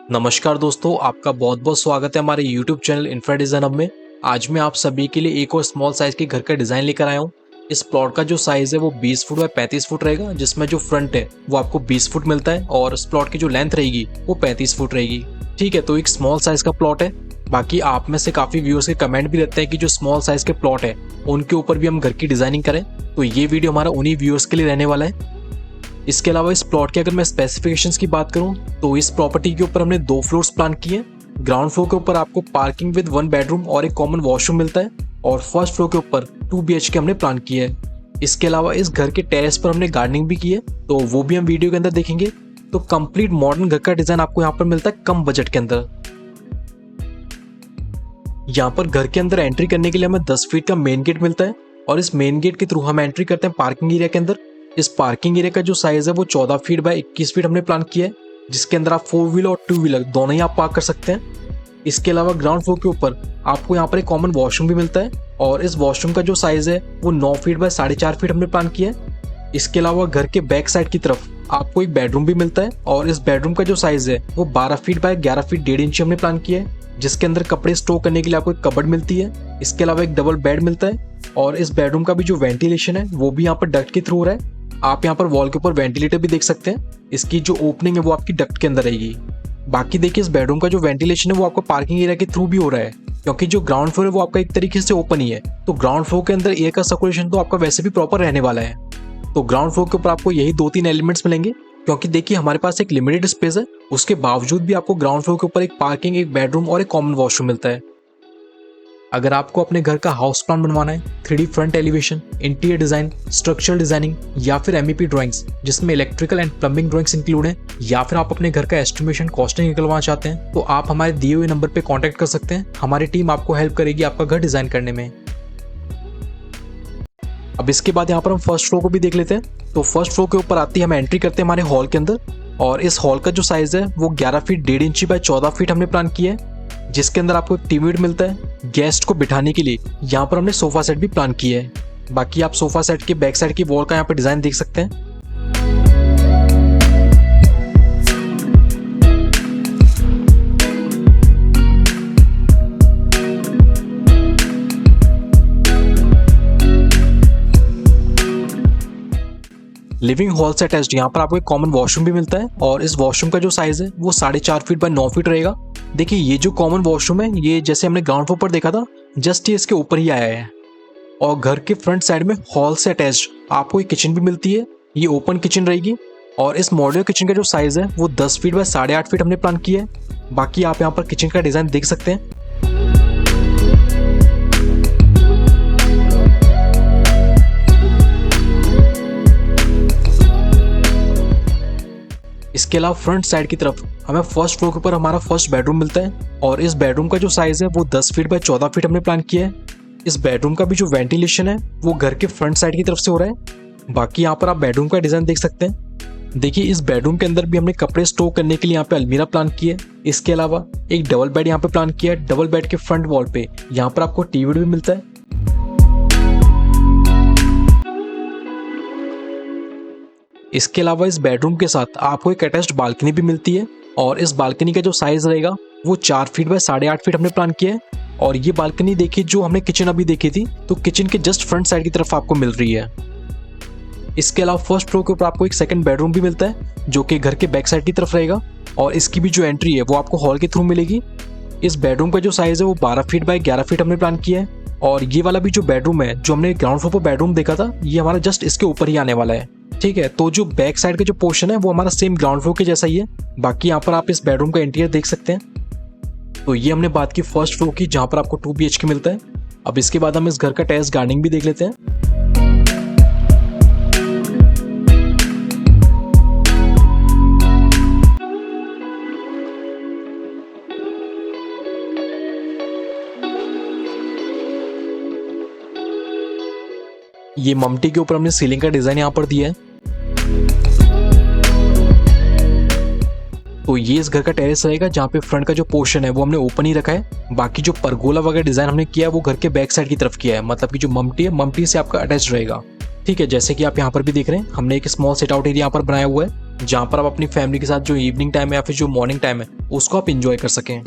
नमस्कार दोस्तों, आपका बहुत बहुत स्वागत है हमारे YouTube channel infra design hub में। आज मैं आप सभी के लिए एक और स्मॉल साइज़ के घर का डिज़ाइन लेकर आया हूँ। इस प्लॉट का जो साइज़ है वो 20 फुट बाय 35 फुट रहेगा, जिसमें जो फ्रंट है वो आपको 20 फुट मिलता है और इस प्लॉट की जो लेंथ रहेगी वो 35 फुट रहेगी। ठीक है, तो एक स्मॉल साइज़ का प्लॉट है। बाकी आप में से काफ़ी व्यूअर्स के कमेंट भी रहते हैं कि जो स्मॉल साइज़ के प्लॉट है उनके ऊपर भी हम घर की डिज़ाइनिंग करें, तो ये वीडियो हमारा उन्हीं व्यूअर्स के लिए रहने वाला है। इसके अलावा इस प्लॉट के अगर मैं स्पेसिफिकेशंस की बात करूं तो इस प्रॉपर्टी के ऊपर हमने 2 फ्लोर्स प्लान किए हैं। ग्राउंड फ्लोर के ऊपर आपको पार्किंग विद 1 बेडरूम और एक कॉमन वॉशरूम मिलता है और फर्स्ट फ्लोर के ऊपर 2 BHK हमने प्लान किया है। इसके अलावा इस घर के टेरेस पर हमने गार्डनिंग भी की है, तो वो भी हम वीडियो के अंदर देखेंगे। तो कंप्लीट मॉडर्न घर का डिजाइन आपको यहाँ पर मिलता है कम बजट के अंदर। यहाँ पर घर के अंदर एंट्री करने के लिए हमें 10 फीट का मेन गेट मिलता है और इस मेन गेट के थ्रू हम एंट्री करते हैं पार्किंग एरिया के अंदर। इस पार्किंग एरिया का जो साइज है वो 14 फीट बाय 21 फीट हमने प्लान किया है, जिसके अंदर आप 4 व्हीलर और 2 व्हीलर दोनों ही आप पार्क कर सकते हैं। इसके अलावा ग्राउंड फ्लोर के ऊपर आपको यहाँ पर एक कॉमन वॉशरूम भी मिलता है और इस वॉशरूम का जो साइज है वो 9 फीट बाय 4.5 फीट हमने प्लान किया है। इसके अलावा घर के बैक साइड की तरफ आपको एक बेडरूम भी मिलता है और इस बेडरूम का जो साइज है वो 12 फीट बाय 11 फीट 1.5 इंच हमने प्लान किया है, जिसके अंदर कपड़े स्टोर करने के लिए आपको एक कबर्ड मिलती है। इसके अलावा एक डबल बेड मिलता है और इस बेडरूम का भी जो वेंटिलेशन है वो भी यहाँ पर डक्ट के थ्रू हो रहा है। आप यहाँ पर वॉल के ऊपर वेंटिलेटर भी देख सकते हैं, इसकी जो ओपनिंग है वो आपकी डक्ट के अंदर रहेगी। बाकी देखिए इस बेडरूम का जो वेंटिलेशन है वो आपको पार्किंग एरिया के थ्रू भी हो रहा है, क्योंकि जो ग्राउंड फ्लोर है वो आपका एक तरीके से ओपन ही है, तो ग्राउंड फ्लोर के अंदर एयर का सर्कुलेशन तो आपका वैसे भी प्रॉपर रहने वाला है। तो ग्राउंड फ्लोर के ऊपर आपको यही 2-3 एलिमेंट्स मिलेंगे, क्योंकि देखिए हमारे पास एक लिमिटेड स्पेस है, उसके बावजूद भी आपको ग्राउंड फ्लोर के ऊपर एक पार्किंग, एक बेडरूम और एक कॉमन वॉशरूम मिलता है। अगर आपको अपने घर का हाउस प्लान बनवाना है, 3D front elevation, interior design, structural designing या फिर MEP ड्राइंग्स जिसमें electrical and plumbing drawings include हैं, या फिर आप अपने घर का एस्टिमेशन कॉस्टिंग निकलवाना चाहते हैं, तो आप हमारे दिए हुए नंबर पे कांटेक्ट कर सकते हैं। हमारी टीम आपको हेल्प करेगी आपका घर डिजाइन करने में। अब इसके बाद यहाँ पर हम फर्स्ट फ्लोर को भी देख लेते हैं। तो फर्स्ट फ्लोर के ऊपर आती है हम एंट्री करते हैं हमारे हॉल के अंदर और इस हॉल का जो साइज है वो 11 फीट 1.5 इंची बाय 14 फीट हमने प्लान किया है, जिसके अंदर आपको एक टीवी यूनिट मिलता है। गेस्ट को बिठाने के लिए यहाँ पर हमने सोफा सेट भी प्लान किया है। बाकी आप सोफा सेट के बैक साइड की वॉल का यहाँ पर डिजाइन देख सकते हैं। लिविंग हॉल से अटैच्ड यहाँ पर आपको एक कॉमन वॉशरूम भी मिलता है और इस वॉशरूम का जो साइज है वो 4.5 फीट बाय 9 फीट रहेगा। देखिए ये जो कॉमन वॉशरूम है ये जैसे हमने ग्राउंड फ्लोर पर देखा था, जस्ट ये इसके ऊपर ही आया है। और घर के फ्रंट साइड में हॉल से अटैच्ड आपको एक किचन भी मिलती है, ये ओपन किचन रहेगी और इस मॉड्यूलर किचन का जो साइज है वो 10 फीट बाय 8.5 फीट हमने प्लान किया है। बाकी आप यहाँ पर किचन का डिजाइन देख सकते हैं। इसके अलावा फ्रंट साइड की तरफ हमें फर्स्ट फ्लोर के ऊपर हमारा फर्स्ट बेडरूम मिलता है और इस बेडरूम का जो साइज है वो 10 फीट बाय 14 फीट हमने प्लान किया है। इस बेडरूम का भी जो वेंटिलेशन है वो घर के फ्रंट साइड की तरफ से हो रहा है। बाकी यहाँ पर आप बेडरूम का डिजाइन देख सकते हैं। देखिए इस बेडरूम के अंदर भी हमने कपड़े स्टोर करने के लिए यहाँ पे अलमीरा प्लान की है। इसके अलावा एक डबल बेड यहाँ पे प्लान किया है। डबल बेड के फ्रंट वॉल पे यहाँ पर आपको टीवी भी मिलता है। इसके अलावा इस बेडरूम के साथ आपको एक अटैच्ड बालकनी भी मिलती है और इस बालकनी का जो साइज रहेगा वो 4 फीट बाय 8.5 फीट हमने प्लान किया है। और ये बालकनी देखिए जो हमने किचन अभी देखी थी, तो किचन के जस्ट फ्रंट साइड की तरफ आपको मिल रही है। इसके अलावा फर्स्ट फ्लोर के ऊपर आपको एक सेकंड बेडरूम भी मिलता है जो कि घर के बैक साइड की तरफ रहेगा और इसकी भी जो एंट्री है वो आपको हॉल के थ्रू मिलेगी। इस बेडरूम का जो साइज है वो 12 फीट बाय 11 फीट हमने प्लान किया है और ये वाला भी जो बेडरूम है जो हमने ग्राउंड फ्लोर पर बेडरूम देखा था, ये हमारा जस्ट इसके ऊपर ही आने वाला है। ठीक है, तो जो बैक साइड का जो पोर्शन है वो हमारा सेम ग्राउंड फ्लोर के जैसा ही है। बाकी यहाँ पर आप इस बेडरूम का इंटीरियर देख सकते हैं। तो ये हमने बात की फर्स्ट फ्लोर की, जहाँ पर आपको 2 BHK मिलता है। अब इसके बाद हम इस घर का टेरेस गार्डनिंग भी देख लेते हैं। ये ममटी के ऊपर हमने सीलिंग का डिजाइन यहाँ पर दिया है। तो ये इस घर का टेरेस रहेगा जहाँ पे फ्रंट का जो पोर्शन है वो हमने ओपन ही रखा है। बाकी जो परगोला वगैरह डिजाइन हमने किया है वो घर के बैक साइड की तरफ किया है, मतलब कि जो ममटी है ममटी से आपका अटैच रहेगा। ठीक है, जैसे कि आप यहाँ पर भी देख रहे हैं, हमने एक स्मॉल सिट आउट एरिया यहाँ पर बनाया हुआ है, जहाँ पर आप अपनी फैमिली के साथ जो इवनिंग टाइम है या फिर जो मॉर्निंग टाइम है उसको आप इंजॉय कर सकें।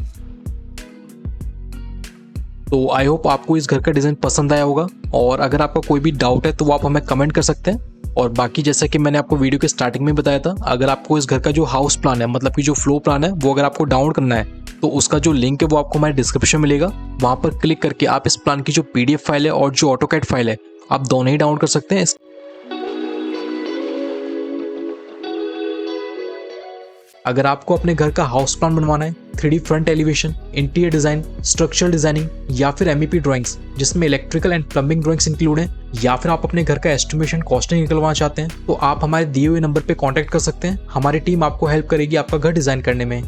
तो आई होप आपको इस घर का डिज़ाइन पसंद आया होगा, और अगर आपका कोई भी डाउट है तो आप हमें कमेंट कर सकते हैं। और बाकी जैसा कि मैंने आपको वीडियो के स्टार्टिंग में बताया था, अगर आपको इस घर का जो हाउस प्लान है, मतलब कि जो फ्लोर प्लान है, वो अगर आपको डाउनलोड करना है तो उसका जो लिंक है वो आपको हमारे डिस्क्रिप्शन में मिलेगा। वहाँ पर क्लिक करके आप इस प्लान की जो PDF फाइल है और जो ऑटोकैड फाइल है, आप दोनों ही डाउनलोड कर सकते हैं। अगर आपको अपने घर का हाउस प्लान बनवाना है, 3D front elevation, interior design, structural designing या फिर MEP ड्राइंग्स जिसमें electrical and plumbing drawings include हैं, या फिर आप अपने घर का एस्टिमेशन कॉस्टिंग निकलवाना चाहते हैं, तो आप हमारे दिए हुए नंबर पे कांटेक्ट कर सकते हैं। हमारी टीम आपको हेल्प करेगी आपका घर डिजाइन करने में।